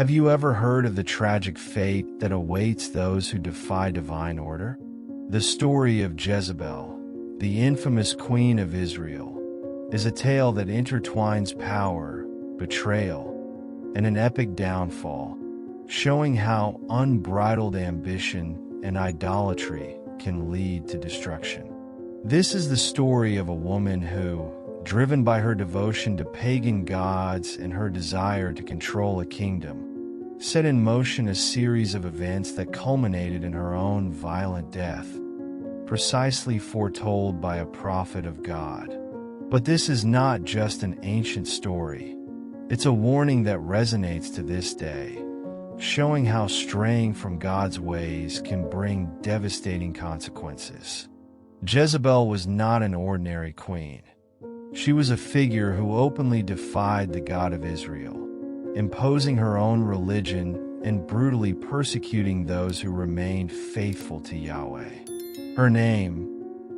Have you ever heard of the tragic fate that awaits those who defy divine order? The story of Jezebel, the infamous queen of Israel, is a tale that intertwines power, betrayal, and an epic downfall, showing how unbridled ambition and idolatry can lead to destruction. This is the story of a woman who, driven by her devotion to pagan gods and her desire to control a kingdom, set in motion a series of events that culminated in her own violent death, precisely foretold by a prophet of God. But this is not just an ancient story. It's a warning that resonates to this day, showing how straying from God's ways can bring devastating consequences. Jezebel was not an ordinary queen. She was a figure who openly defied the God of Israel, imposing her own religion and brutally persecuting those who remained faithful to Yahweh. Her name,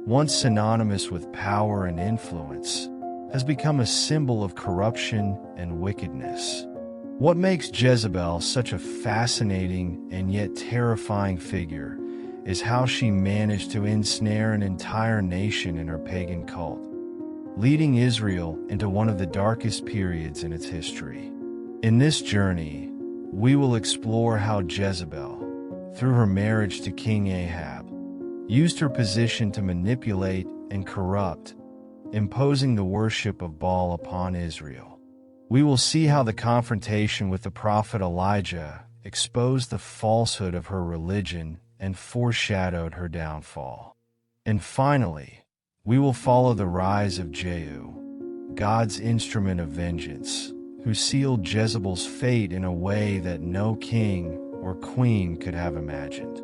once synonymous with power and influence, has become a symbol of corruption and wickedness. What makes Jezebel such a fascinating and yet terrifying figure is how she managed to ensnare an entire nation in her pagan cult, leading Israel into one of the darkest periods in its history. In this journey, we will explore how Jezebel, through her marriage to King Ahab, used her position to manipulate and corrupt, imposing the worship of Baal upon Israel. We will see how the confrontation with the prophet Elijah exposed the falsehood of her religion and foreshadowed her downfall. And finally, we will follow the rise of Jehu, God's instrument of vengeance, who sealed Jezebel's fate in a way that no king or queen could have imagined.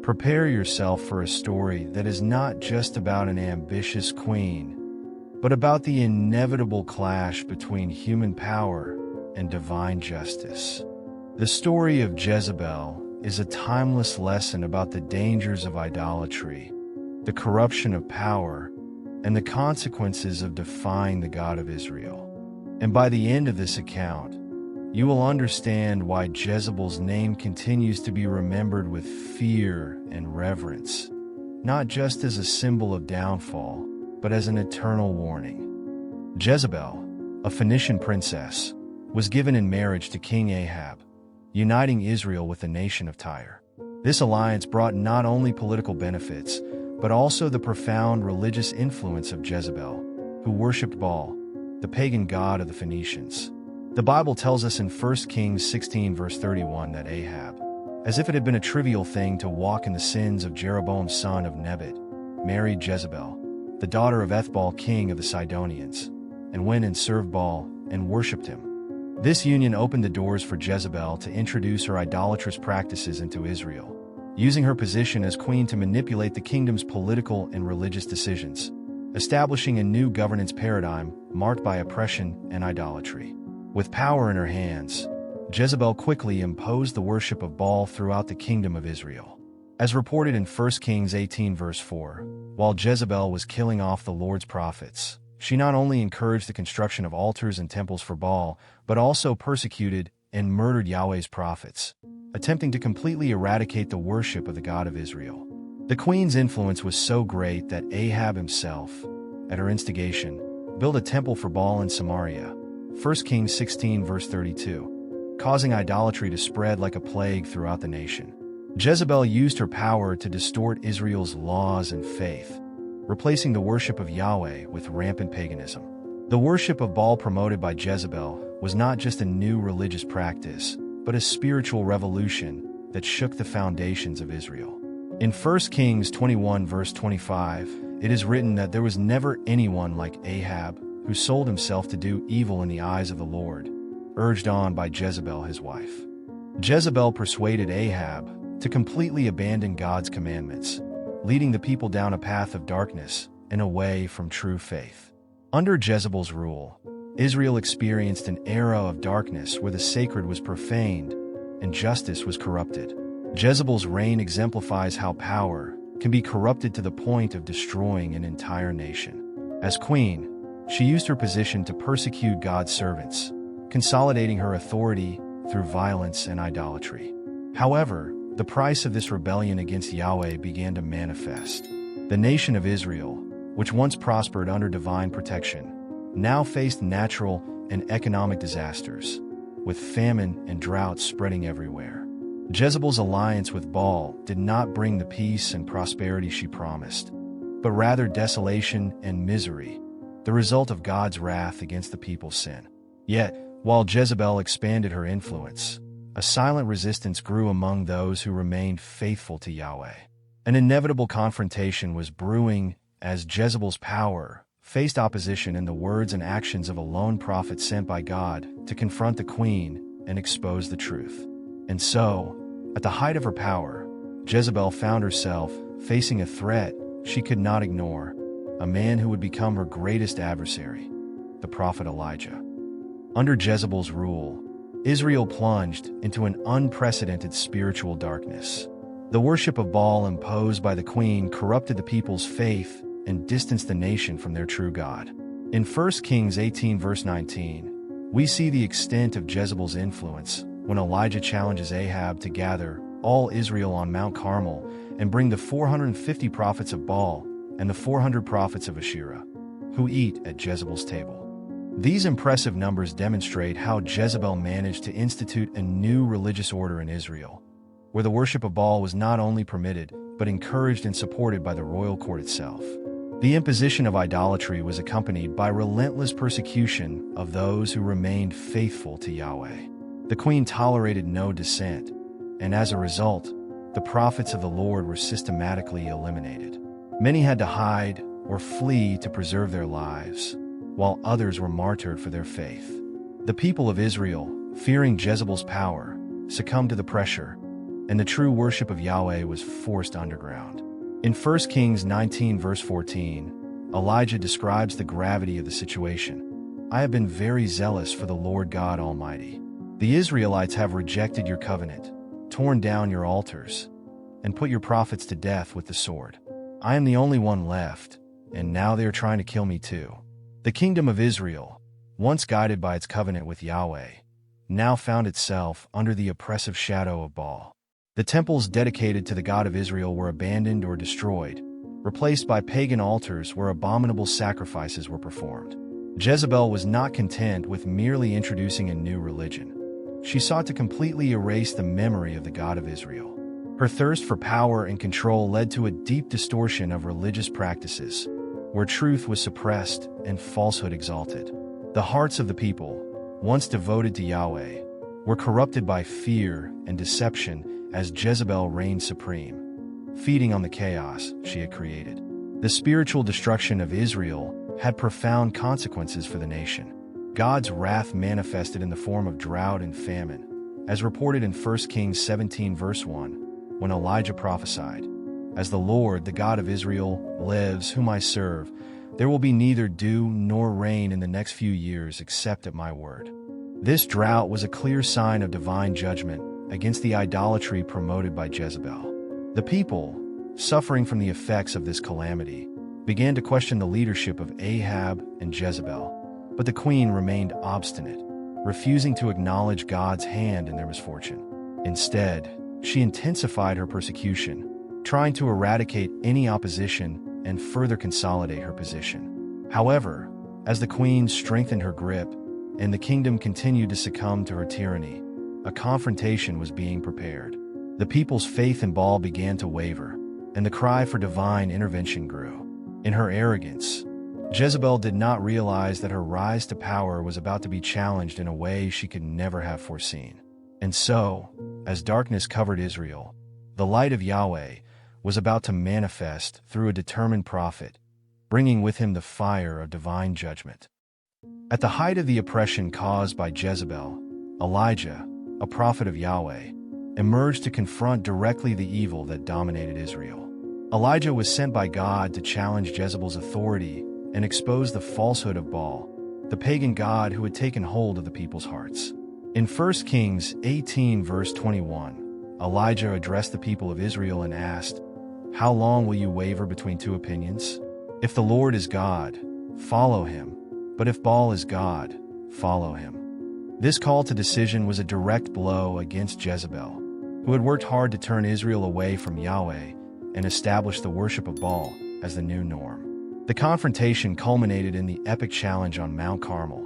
Prepare yourself for a story that is not just about an ambitious queen, but about the inevitable clash between human power and divine justice. The story of Jezebel is a timeless lesson about the dangers of idolatry, the corruption of power, and the consequences of defying the God of Israel. And by the end of this account, you will understand why Jezebel's name continues to be remembered with fear and reverence, not just as a symbol of downfall, but as an eternal warning. Jezebel, a Phoenician princess, was given in marriage to King Ahab, uniting Israel with the nation of Tyre. This alliance brought not only political benefits, but also the profound religious influence of Jezebel, who worshipped Baal, the pagan god of the Phoenicians. The Bible tells us in 1 Kings 16 verse 31 that Ahab, as if it had been a trivial thing to walk in the sins of Jeroboam son of Nebat, married Jezebel, the daughter of Ethbaal king of the Sidonians, and went and served Baal and worshipped him. This union opened the doors for Jezebel to introduce her idolatrous practices into Israel, using her position as queen to manipulate the kingdom's political and religious decisions, establishing a new governance paradigm marked by oppression and idolatry. With power in her hands, Jezebel quickly imposed the worship of Baal throughout the kingdom of Israel. As reported in 1 Kings 18 verse 4, while Jezebel was killing off the Lord's prophets, she not only encouraged the construction of altars and temples for Baal, but also persecuted and murdered Yahweh's prophets, attempting to completely eradicate the worship of the God of Israel. The queen's influence was so great that Ahab himself, at her instigation, built a temple for Baal in Samaria, 1 Kings 16 verse 32, causing idolatry to spread like a plague throughout the nation. Jezebel used her power to distort Israel's laws and faith, replacing the worship of Yahweh with rampant paganism. The worship of Baal promoted by Jezebel was not just a new religious practice, but a spiritual revolution that shook the foundations of Israel. In 1 Kings 21 verse 25, it is written that there was never anyone like Ahab who sold himself to do evil in the eyes of the Lord, urged on by Jezebel his wife. Jezebel persuaded Ahab to completely abandon God's commandments, leading the people down a path of darkness and away from true faith. Under Jezebel's rule, Israel experienced an era of darkness where the sacred was profaned and justice was corrupted. Jezebel's reign exemplifies how power can be corrupted to the point of destroying an entire nation. As queen, she used her position to persecute God's servants, consolidating her authority through violence and idolatry. However, the price of this rebellion against Yahweh began to manifest. The nation of Israel, which once prospered under divine protection, now faced natural and economic disasters, with famine and drought spreading everywhere. Jezebel's alliance with Baal did not bring the peace and prosperity she promised, but rather desolation and misery, the result of God's wrath against the people's sin. Yet, while Jezebel expanded her influence, a silent resistance grew among those who remained faithful to Yahweh. An inevitable confrontation was brewing as Jezebel's power faced opposition in the words and actions of a lone prophet sent by God to confront the queen and expose the truth. And so, at the height of her power, Jezebel found herself facing a threat she could not ignore, a man who would become her greatest adversary, the prophet Elijah. Under Jezebel's rule, Israel plunged into an unprecedented spiritual darkness. The worship of Baal imposed by the queen corrupted the people's faith and distanced the nation from their true God. In 1 Kings 18 verse 19, we see the extent of Jezebel's influence when Elijah challenges Ahab to gather all Israel on Mount Carmel and bring the 450 prophets of Baal and the 400 prophets of Asherah, who eat at Jezebel's table. These impressive numbers demonstrate how Jezebel managed to institute a new religious order in Israel, where the worship of Baal was not only permitted, but encouraged and supported by the royal court itself. The imposition of idolatry was accompanied by relentless persecution of those who remained faithful to Yahweh. The queen tolerated no dissent, and as a result, the prophets of the Lord were systematically eliminated. Many had to hide or flee to preserve their lives, while others were martyred for their faith. The people of Israel, fearing Jezebel's power, succumbed to the pressure, and the true worship of Yahweh was forced underground. In 1 Kings 19 verse 14, Elijah describes the gravity of the situation. "I have been very zealous for the Lord God Almighty. The Israelites have rejected your covenant, torn down your altars, and put your prophets to death with the sword. I am the only one left, and now they are trying to kill me too." The kingdom of Israel, once guided by its covenant with Yahweh, now found itself under the oppressive shadow of Baal. The temples dedicated to the God of Israel were abandoned or destroyed, replaced by pagan altars where abominable sacrifices were performed. Jezebel was not content with merely introducing a new religion. She sought to completely erase the memory of the God of Israel. Her thirst for power and control led to a deep distortion of religious practices, where truth was suppressed and falsehood exalted. The hearts of the people, once devoted to Yahweh, were corrupted by fear and deception as Jezebel reigned supreme, feeding on the chaos she had created. The spiritual destruction of Israel had profound consequences for the nation. God's wrath manifested in the form of drought and famine, as reported in 1 Kings 17 verse 1, when Elijah prophesied, "As the Lord, the God of Israel, lives, whom I serve, there will be neither dew nor rain in the next few years except at my word." This drought was a clear sign of divine judgment against the idolatry promoted by Jezebel. The people, suffering from the effects of this calamity, began to question the leadership of Ahab and Jezebel, but the queen remained obstinate, refusing to acknowledge God's hand in their misfortune. Instead, she intensified her persecution, trying to eradicate any opposition and further consolidate her position. However, as the queen strengthened her grip and the kingdom continued to succumb to her tyranny, a confrontation was being prepared. The people's faith in Baal began to waver, and the cry for divine intervention grew. In her arrogance, Jezebel did not realize that her rise to power was about to be challenged in a way she could never have foreseen. And so, as darkness covered Israel, the light of Yahweh was about to manifest through a determined prophet, bringing with him the fire of divine judgment. At the height of the oppression caused by Jezebel, Elijah, a prophet of Yahweh, emerged to confront directly the evil that dominated Israel. Elijah was sent by God to challenge Jezebel's authority and expose the falsehood of Baal, the pagan god who had taken hold of the people's hearts. In 1 Kings 18 verse 21, Elijah addressed the people of Israel and asked, "How long will you waver between two opinions? If the Lord is God, follow him, but if Baal is God, follow him." This call to decision was a direct blow against Jezebel, who had worked hard to turn Israel away from Yahweh and establish the worship of Baal as the new norm. The confrontation culminated in the epic challenge on Mount Carmel,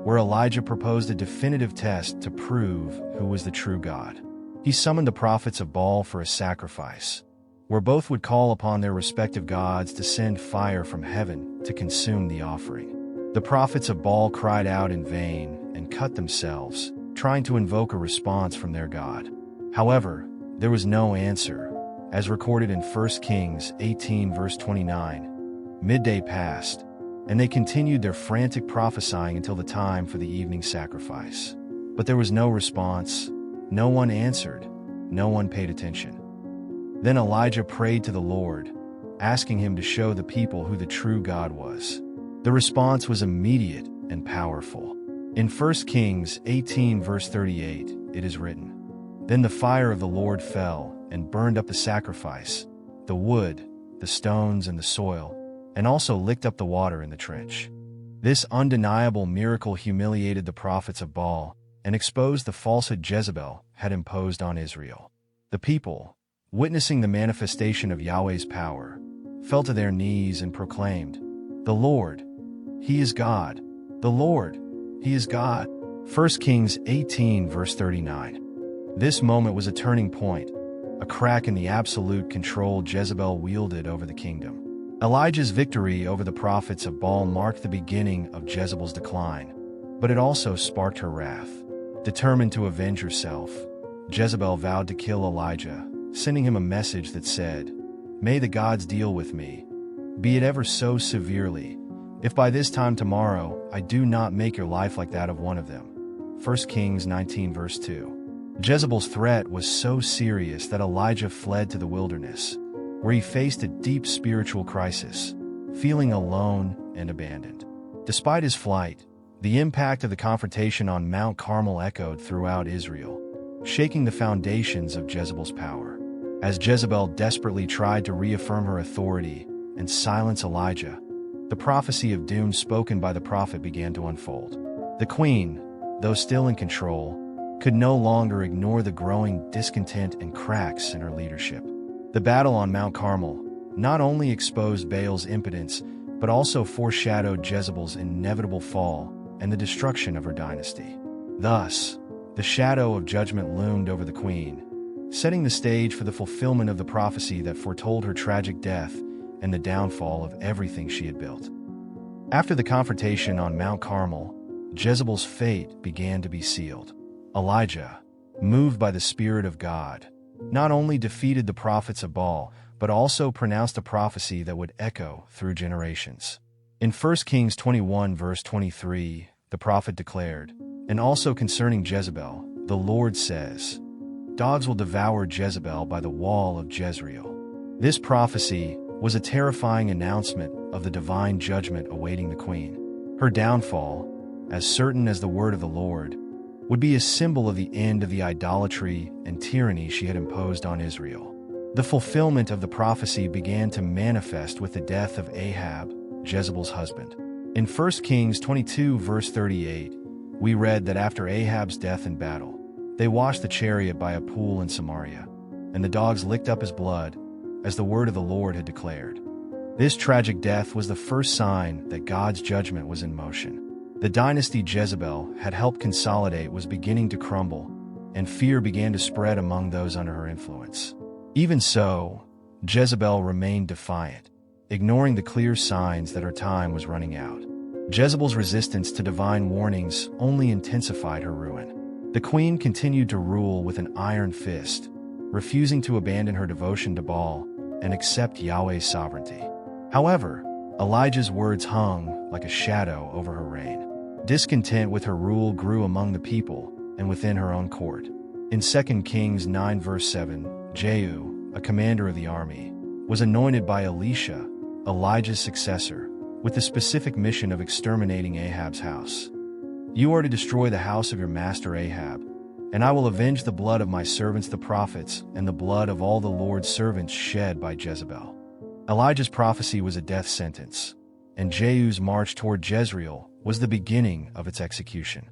where Elijah proposed a definitive test to prove who was the true God. He summoned the prophets of Baal for a sacrifice, where both would call upon their respective gods to send fire from heaven to consume the offering. The prophets of Baal cried out in vain and cut themselves, trying to invoke a response from their God. However, there was no answer, as recorded in 1 Kings 18 verse 29. Midday passed, and they continued their frantic prophesying until the time for the evening sacrifice. But there was no response, no one answered, no one paid attention. Then Elijah prayed to the Lord, asking him to show the people who the true God was. The response was immediate and powerful. In 1 Kings 18 verse 38, it is written, "Then the fire of the Lord fell and burned up the sacrifice, the wood, the stones, and the soil, and also licked up the water in the trench." This undeniable miracle humiliated the prophets of Baal and exposed the falsehood Jezebel had imposed on Israel. The people, witnessing the manifestation of Yahweh's power, fell to their knees and proclaimed, "The Lord, He is God. The Lord, He is God." 1 Kings 18 verse 39. This moment was a turning point, a crack in the absolute control Jezebel wielded over the kingdom. Elijah's victory over the prophets of Baal marked the beginning of Jezebel's decline, but it also sparked her wrath. Determined to avenge herself, Jezebel vowed to kill Elijah, sending him a message that said, "May the gods deal with me, be it ever so severely, if by this time tomorrow I do not make your life like that of one of them." 1 Kings 19 verse 2. Jezebel's threat was so serious that Elijah fled to the wilderness, where he faced a deep spiritual crisis, feeling alone and abandoned. Despite his flight, the impact of the confrontation on Mount Carmel echoed throughout Israel, shaking the foundations of Jezebel's power. As Jezebel desperately tried to reaffirm her authority and silence Elijah, the prophecy of doom spoken by the prophet began to unfold. The queen, though still in control, could no longer ignore the growing discontent and cracks in her leadership. The battle on Mount Carmel not only exposed Baal's impotence, but also foreshadowed Jezebel's inevitable fall and the destruction of her dynasty. Thus, the shadow of judgment loomed over the queen, setting the stage for the fulfillment of the prophecy that foretold her tragic death and the downfall of everything she had built. After the confrontation on Mount Carmel, Jezebel's fate began to be sealed. Elijah, moved by the Spirit of God, not only defeated the prophets of Baal, but also pronounced a prophecy that would echo through generations. In 1 Kings 21 verse 23, the prophet declared, "And also concerning Jezebel, the Lord says, dogs will devour Jezebel by the wall of Jezreel." This prophecy was a terrifying announcement of the divine judgment awaiting the queen. Her downfall, as certain as the word of the Lord, would be a symbol of the end of the idolatry and tyranny she had imposed on Israel. The fulfillment of the prophecy began to manifest with the death of Ahab, Jezebel's husband. In 1 Kings 22 verse 38, we read that after Ahab's death in battle, they washed the chariot by a pool in Samaria, and the dogs licked up his blood, as the word of the Lord had declared. This tragic death was the first sign that God's judgment was in motion. The dynasty Jezebel had helped consolidate was beginning to crumble, and fear began to spread among those under her influence. Even so, Jezebel remained defiant, ignoring the clear signs that her time was running out. Jezebel's resistance to divine warnings only intensified her ruin. The queen continued to rule with an iron fist, refusing to abandon her devotion to Baal and accept Yahweh's sovereignty. However, Elijah's words hung like a shadow over her reign. Discontent with her rule grew among the people and within her own court. In 2 Kings 9 verse 7, Jehu, a commander of the army, was anointed by Elisha, Elijah's successor, with the specific mission of exterminating Ahab's house. "You are to destroy the house of your master Ahab, and I will avenge the blood of my servants the prophets and the blood of all the Lord's servants shed by Jezebel." Elijah's prophecy was a death sentence, and Jehu's march toward Jezreel was the beginning of its execution.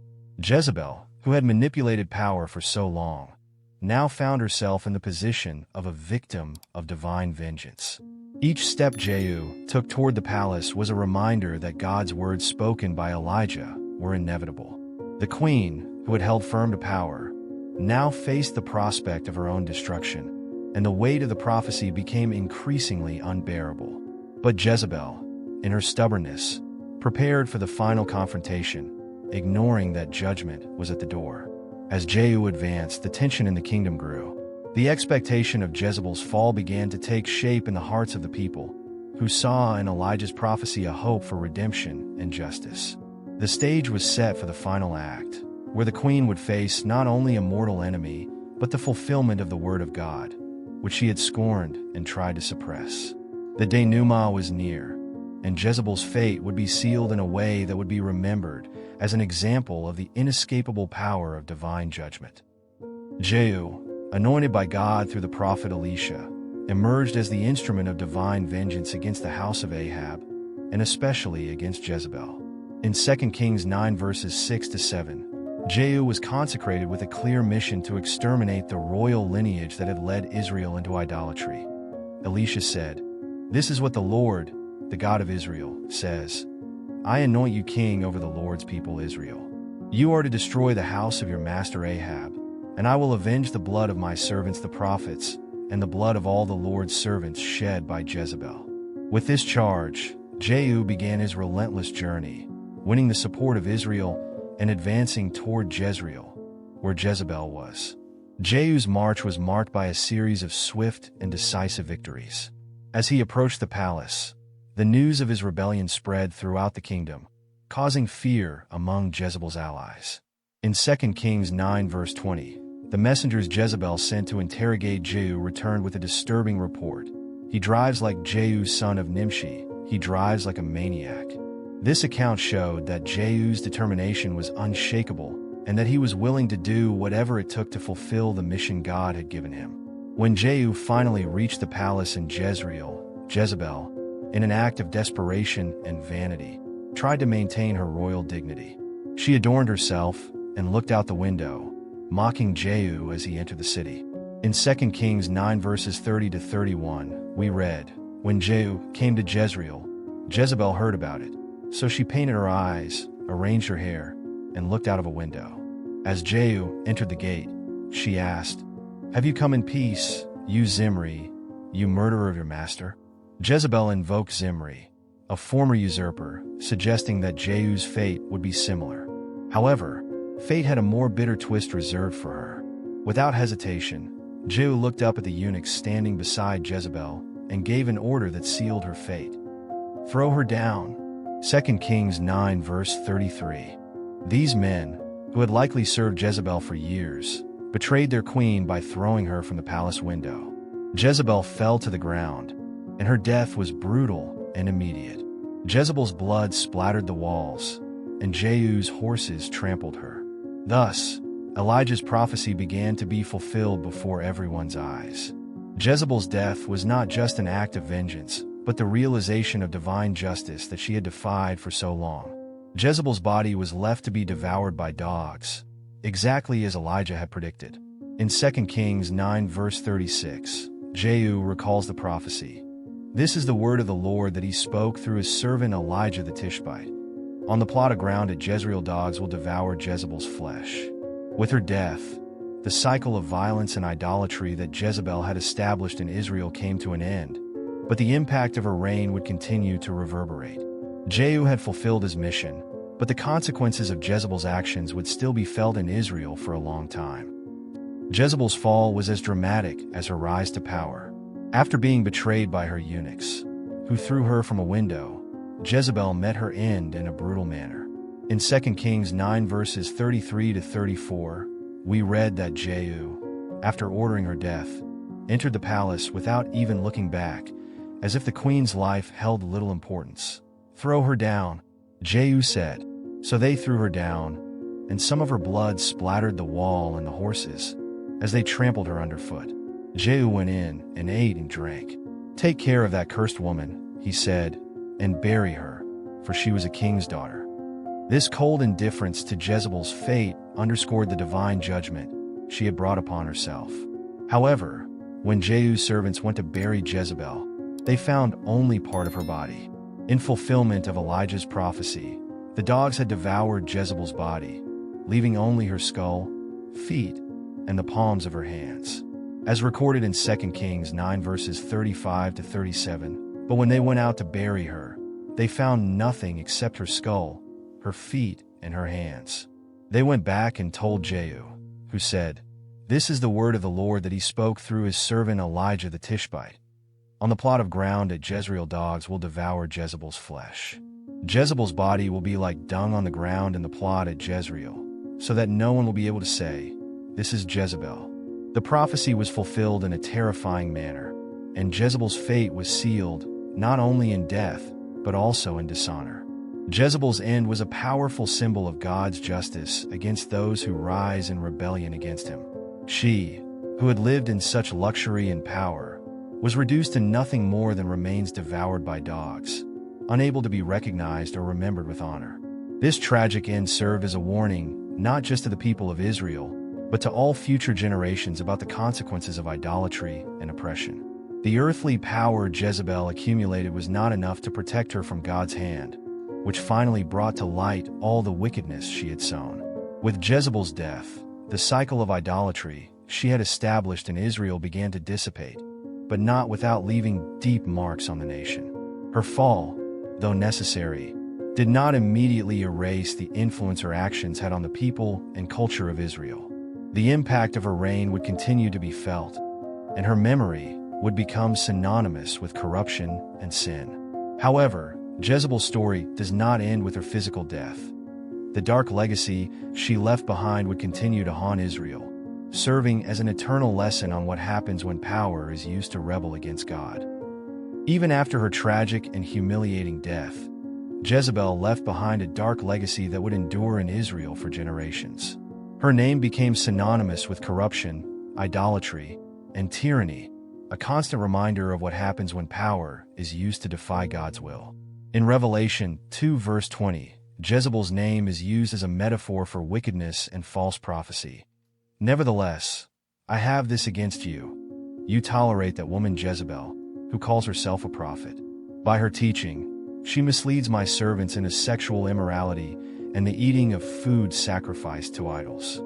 Jezebel, who had manipulated power for so long, now found herself in the position of a victim of divine vengeance. Each step Jehu took toward the palace was a reminder that God's words spoken by Elijah were inevitable. The queen, who had held firm to power, now faced the prospect of her own destruction, and the weight of the prophecy became increasingly unbearable. But Jezebel, in her stubbornness, prepared for the final confrontation, ignoring that judgment was at the door. As Jehu advanced, the tension in the kingdom grew. The expectation of Jezebel's fall began to take shape in the hearts of the people, who saw in Elijah's prophecy a hope for redemption and justice. The stage was set for the final act, where the queen would face not only a mortal enemy, but the fulfillment of the word of God, which she had scorned and tried to suppress. The denouement was near, and Jezebel's fate would be sealed in a way that would be remembered as an example of the inescapable power of divine judgment. Jehu, anointed by God through the prophet Elisha, emerged as the instrument of divine vengeance against the house of Ahab, and especially against Jezebel. In 2 Kings 9 verses 6-7, Jehu was consecrated with a clear mission to exterminate the royal lineage that had led Israel into idolatry. Elisha said, "This is what the Lord, the God of Israel, says. I anoint you king over the Lord's people Israel. You are to destroy the house of your master Ahab, and I will avenge the blood of my servants the prophets, and the blood of all the Lord's servants shed by Jezebel." With this charge, Jehu began his relentless journey, winning the support of Israel and advancing toward Jezreel, where Jezebel was. Jehu's march was marked by a series of swift and decisive victories. As he approached the palace, the news of his rebellion spread throughout the kingdom, causing fear among Jezebel's allies. In 2 Kings 9 verse 20, the messengers Jezebel sent to interrogate Jehu returned with a disturbing report. "He drives like Jehu son of Nimshi. He drives like a maniac." This account showed that Jehu's determination was unshakable and that he was willing to do whatever it took to fulfill the mission God had given him. When Jehu finally reached the palace in Jezreel, Jezebel, in an act of desperation and vanity, tried to maintain her royal dignity. She adorned herself and looked out the window, mocking Jehu as he entered the city. In 2 Kings 9 verses 30-31, we read, "When Jehu came to Jezreel, Jezebel heard about it, so she painted her eyes, arranged her hair, and looked out of a window. As Jehu entered the gate, she asked, 'Have you come in peace, you Zimri, you murderer of your master?'" Jezebel invoked Zimri, a former usurper, suggesting that Jehu's fate would be similar. However, fate had a more bitter twist reserved for her. Without hesitation, Jehu looked up at the eunuchs standing beside Jezebel and gave an order that sealed her fate. "Throw her down." 2 Kings 9 verse 33. These men, who had likely served Jezebel for years, betrayed their queen by throwing her from the palace window. Jezebel fell to the ground, and her death was brutal and immediate. Jezebel's blood splattered the walls, and Jehu's horses trampled her. Thus, Elijah's prophecy began to be fulfilled before everyone's eyes. Jezebel's death was not just an act of vengeance, but the realization of divine justice that she had defied for so long. Jezebel's body was left to be devoured by dogs, exactly as Elijah had predicted. In 2 Kings 9 verse 36, Jehu recalls the prophecy. "This is the word of the Lord that he spoke through his servant Elijah the Tishbite. On the plot of ground at Jezreel dogs will devour Jezebel's flesh." With her death, the cycle of violence and idolatry that Jezebel had established in Israel came to an end, but the impact of her reign would continue to reverberate. Jehu had fulfilled his mission, but the consequences of Jezebel's actions would still be felt in Israel for a long time. Jezebel's fall was as dramatic as her rise to power. After being betrayed by her eunuchs, who threw her from a window, Jezebel met her end in a brutal manner. In 2 Kings 9 verses 33-34, we read that Jehu, after ordering her death, entered the palace without even looking back, as if the queen's life held little importance. "Throw her down," Jehu said. So they threw her down, and some of her blood splattered the wall and the horses, as they trampled her underfoot. Jehu went in and ate and drank. "Take care of that cursed woman," he said, "and bury her, for she was a king's daughter." This cold indifference to Jezebel's fate underscored the divine judgment she had brought upon herself. However, when Jehu's servants went to bury Jezebel, they found only part of her body. In fulfillment of Elijah's prophecy, the dogs had devoured Jezebel's body, leaving only her skull, feet, and the palms of her hands, as recorded in 2 Kings 9 verses 35 to 37. But when they went out to bury her, they found nothing except her skull, her feet, and her hands. They went back and told Jehu, who said, "This is the word of the Lord that he spoke through his servant Elijah the Tishbite. On the plot of ground at Jezreel, dogs will devour Jezebel's flesh. Jezebel's body will be like dung on the ground in the plot at Jezreel, so that no one will be able to say, 'This is Jezebel.'" The prophecy was fulfilled in a terrifying manner, and Jezebel's fate was sealed not only in death, but also in dishonor. Jezebel's end was a powerful symbol of God's justice against those who rise in rebellion against him. She, who had lived in such luxury and power, was reduced to nothing more than remains devoured by dogs, unable to be recognized or remembered with honor. This tragic end served as a warning not just to the people of Israel, but to all future generations about the consequences of idolatry and oppression. The earthly power Jezebel accumulated was not enough to protect her from God's hand, which finally brought to light all the wickedness she had sown. With Jezebel's death, the cycle of idolatry she had established in Israel began to dissipate, but not without leaving deep marks on the nation. Her fall, though necessary, did not immediately erase the influence her actions had on the people and culture of Israel. The impact of her reign would continue to be felt, and her memory would become synonymous with corruption and sin. However, Jezebel's story does not end with her physical death. The dark legacy she left behind would continue to haunt Israel, serving as an eternal lesson on what happens when power is used to rebel against God. Even after her tragic and humiliating death, Jezebel left behind a dark legacy that would endure in Israel for generations. Her name became synonymous with corruption, idolatry, and tyranny, a constant reminder of what happens when power is used to defy God's will. In Revelation 2 verse 20, Jezebel's name is used as a metaphor for wickedness and false prophecy. "Nevertheless, I have this against you. You tolerate that woman Jezebel, who calls herself a prophet. By her teaching, she misleads my servants into sexual immorality and the eating of food sacrificed to idols."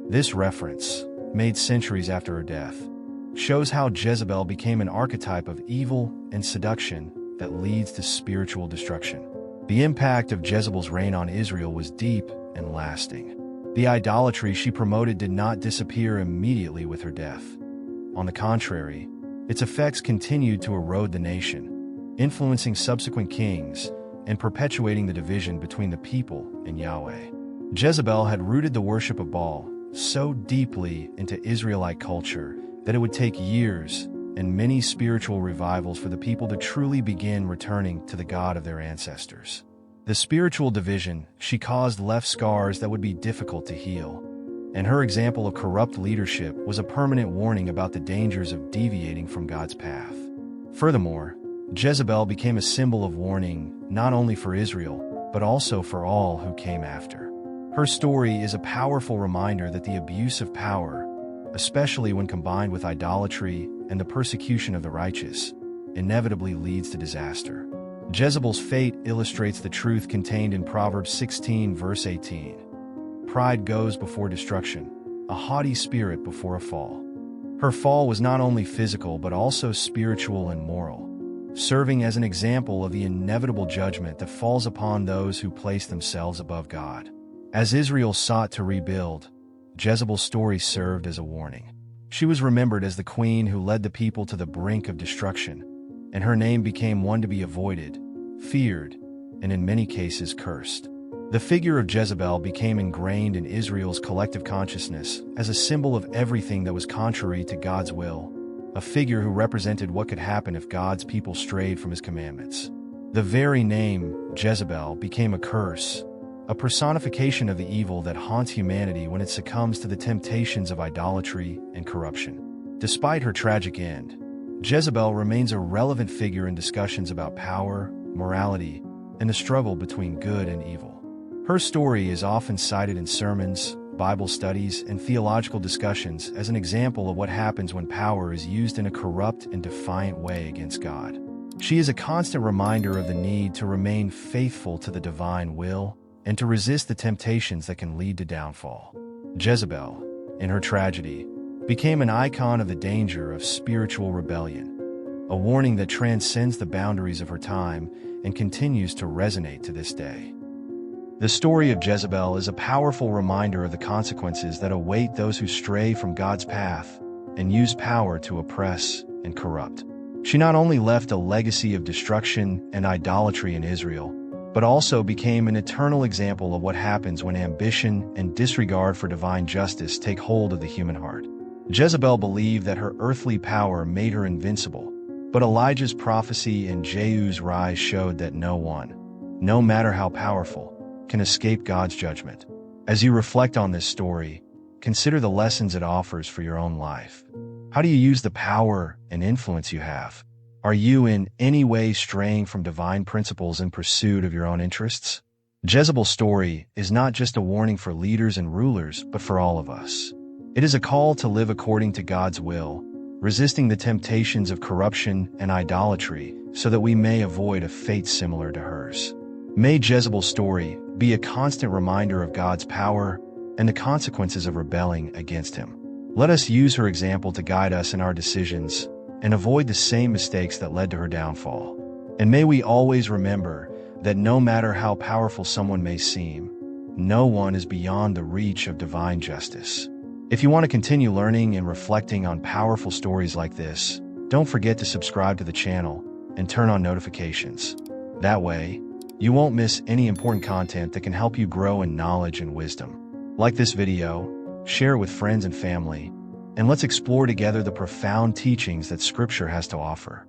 This reference, made centuries after her death, shows how Jezebel became an archetype of evil and seduction that leads to spiritual destruction. The impact of Jezebel's reign on Israel was deep and lasting. The idolatry she promoted did not disappear immediately with her death. On the contrary, its effects continued to erode the nation, influencing subsequent kings and perpetuating the division between the people and Yahweh. Jezebel had rooted the worship of Baal so deeply into Israelite culture that it would take years and many spiritual revivals for the people to truly begin returning to the God of their ancestors. The spiritual division she caused left scars that would be difficult to heal, and her example of corrupt leadership was a permanent warning about the dangers of deviating from God's path. Furthermore, Jezebel became a symbol of warning not only for Israel, but also for all who came after. Her story is a powerful reminder that the abuse of power, especially when combined with idolatry and the persecution of the righteous, inevitably leads to disaster. Jezebel's fate illustrates the truth contained in Proverbs 16 verse 18. Pride goes before destruction, a haughty spirit before a fall. Her fall was not only physical but also spiritual and moral, serving as an example of the inevitable judgment that falls upon those who place themselves above God. As Israel sought to rebuild, Jezebel's story served as a warning. She was remembered as the queen who led the people to the brink of destruction, and her name became one to be avoided, feared, and in many cases cursed. The figure of Jezebel became ingrained in Israel's collective consciousness as a symbol of everything that was contrary to God's will, a figure who represented what could happen if God's people strayed from his commandments. The very name, Jezebel, became a curse, a personification of the evil that haunts humanity when it succumbs to the temptations of idolatry and corruption. Despite her tragic end, Jezebel remains a relevant figure in discussions about power, morality, and the struggle between good and evil. Her story is often cited in sermons, Bible studies and theological discussions as an example of what happens when power is used in a corrupt and defiant way against God. She is a constant reminder of the need to remain faithful to the divine will and to resist the temptations that can lead to downfall. Jezebel, in her tragedy, became an icon of the danger of spiritual rebellion, a warning that transcends the boundaries of her time and continues to resonate to this day. The story of Jezebel is a powerful reminder of the consequences that await those who stray from God's path and use power to oppress and corrupt. She not only left a legacy of destruction and idolatry in Israel, but also became an eternal example of what happens when ambition and disregard for divine justice take hold of the human heart. Jezebel believed that her earthly power made her invincible, but Elijah's prophecy and Jehu's rise showed that no one, no matter how powerful, can escape God's judgment. As you reflect on this story, consider the lessons it offers for your own life. How do you use the power and influence you have? Are you in any way straying from divine principles in pursuit of your own interests? Jezebel's story is not just a warning for leaders and rulers, but for all of us. It is a call to live according to God's will, resisting the temptations of corruption and idolatry so that we may avoid a fate similar to hers. May Jezebel's story be a constant reminder of God's power and the consequences of rebelling against him. Let us use her example to guide us in our decisions and avoid the same mistakes that led to her downfall. And may we always remember that no matter how powerful someone may seem, no one is beyond the reach of divine justice. If you want to continue learning and reflecting on powerful stories like this, don't forget to subscribe to the channel and turn on notifications. That way, you won't miss any important content that can help you grow in knowledge and wisdom. Like this video, share it with friends and family, and let's explore together the profound teachings that Scripture has to offer.